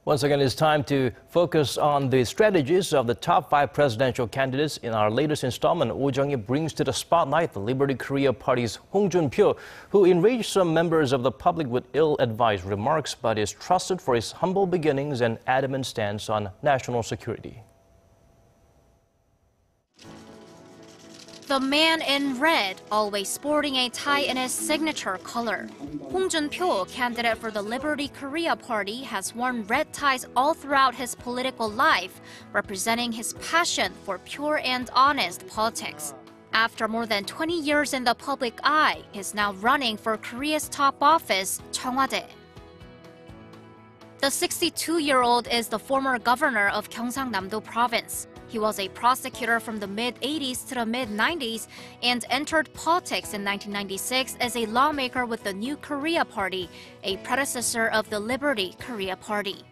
Once again, it's time to focus on the strategies of the top 5 presidential candidates. In our latest installment, Jung-hee brings to the spotlight the Liberty Korea Party's Joon-pyo, who enraged some members of the public with ill-advised remarks, but is trusted for his humble beginnings and adamant stance on national security. The man in red, always sporting a tie in his signature color. Joon-pyo, candidate for the Liberty Korea Party, has worn red ties all throughout his political life, representing his passion for pure and honest politics. After more than 20 years in the public eye, he's now running for Korea's top office, Cheong Wa Dae. The 62-year-old is the former governor of Gyeongsangnam-do Province. He was a prosecutor from the mid-80s to the mid-90s and entered politics in 1996 as a lawmaker with the New Korea Party, a predecessor of the Liberty Korea Party.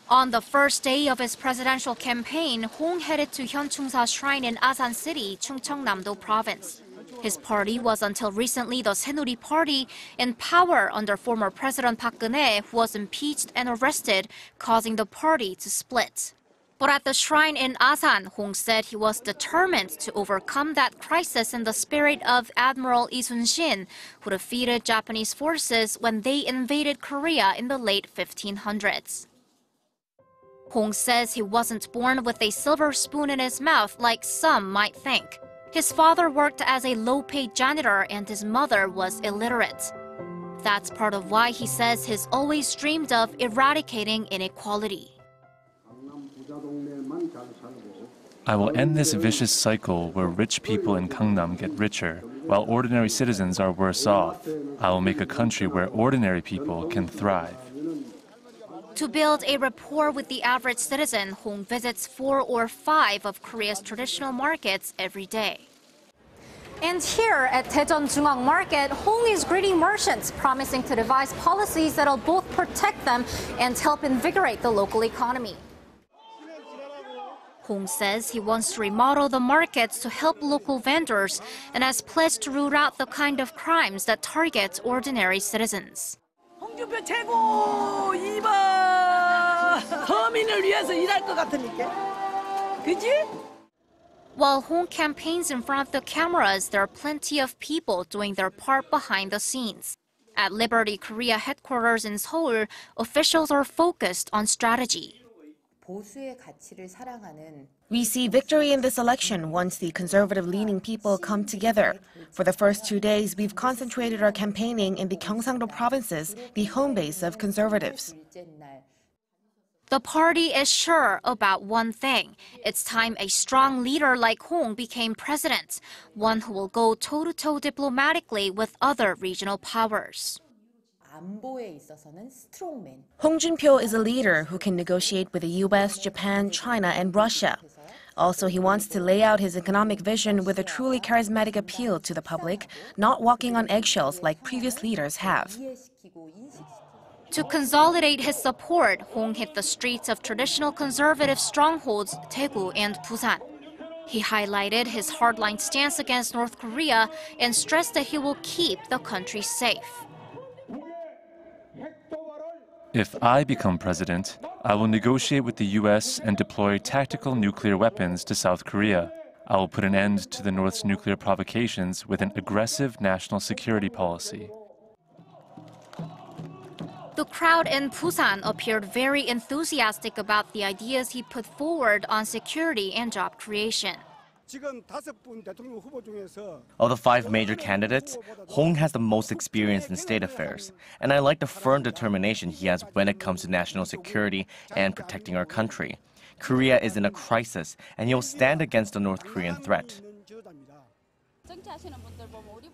On the first day of his presidential campaign, Hong headed to Hyunchungsa Shrine in Asan City, Gyeongsangnam-do Province. His party was until recently the Saenuri Party, in power under former President Park Geun-hye, who was impeached and arrested, causing the party to split. But at the shrine in Asan, Hong said he was determined to overcome that crisis in the spirit of Admiral Lee Sun-shin, who defeated Japanese forces when they invaded Korea in the late 1500s. Hong says he wasn't born with a silver spoon in his mouth like some might think. His father worked as a low-paid janitor and his mother was illiterate. That's part of why he says he's always dreamed of eradicating inequality. I will end this vicious cycle where rich people in Gangnam get richer, while ordinary citizens are worse off. I will make a country where ordinary people can thrive. To build a rapport with the average citizen, Hong visits 4 or 5 of Korea's traditional markets every day. And here at Daejeon Jungang Market, Hong is greeting merchants, promising to devise policies that'll both protect them and help invigorate the local economy. Hong says he wants to remodel the markets to help local vendors and has pledged to root out the kind of crimes that target ordinary citizens. 홍준표 최고! 이봐! 서민을 위해서 일할 것 같으니까. 그지? While Hong campaigns in front of the cameras, there are plenty of people doing their part behind the scenes. At Liberty Korea headquarters in Seoul, officials are focused on strategy. We see victory in this election once the conservative-leaning people come together. For the first 2 days, we've concentrated our campaigning in the Gyeongsangnam-do provinces, the home base of conservatives. The party is sure about one thing. It's time a strong leader like Hong became president, one who will go toe-to-toe diplomatically with other regional powers. Hong Joon-pyo is a leader who can negotiate with the US, Japan, China, and Russia. Also, he wants to lay out his economic vision with a truly charismatic appeal to the public, not walking on eggshells like previous leaders have. To consolidate his support, Hong hit the streets of traditional conservative strongholds, Daegu and Busan. He highlighted his hardline stance against North Korea and stressed that he will keep the country safe. If I become president, I will negotiate with the US and deploy tactical nuclear weapons to South Korea. I will put an end to the North's nuclear provocations with an aggressive national security policy. The crowd in Busan appeared very enthusiastic about the ideas he put forward on security and job creation. Of the 5 major candidates, Hong has the most experience in state affairs, and I like the firm determination he has when it comes to national security and protecting our country. Korea is in a crisis, and he'll stand against the North Korean threat.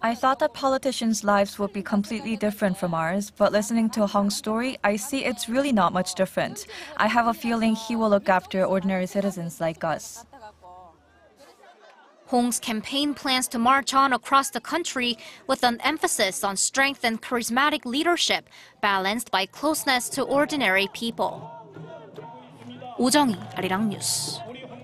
I thought that politicians' lives would be completely different from ours, but listening to Hong's story, I see it's really not much different. I have a feeling he will look after ordinary citizens like us. Hong's campaign plans to march on across the country with an emphasis on strength and charismatic leadership, balanced by closeness to ordinary people. Jung-hee, Arirang News.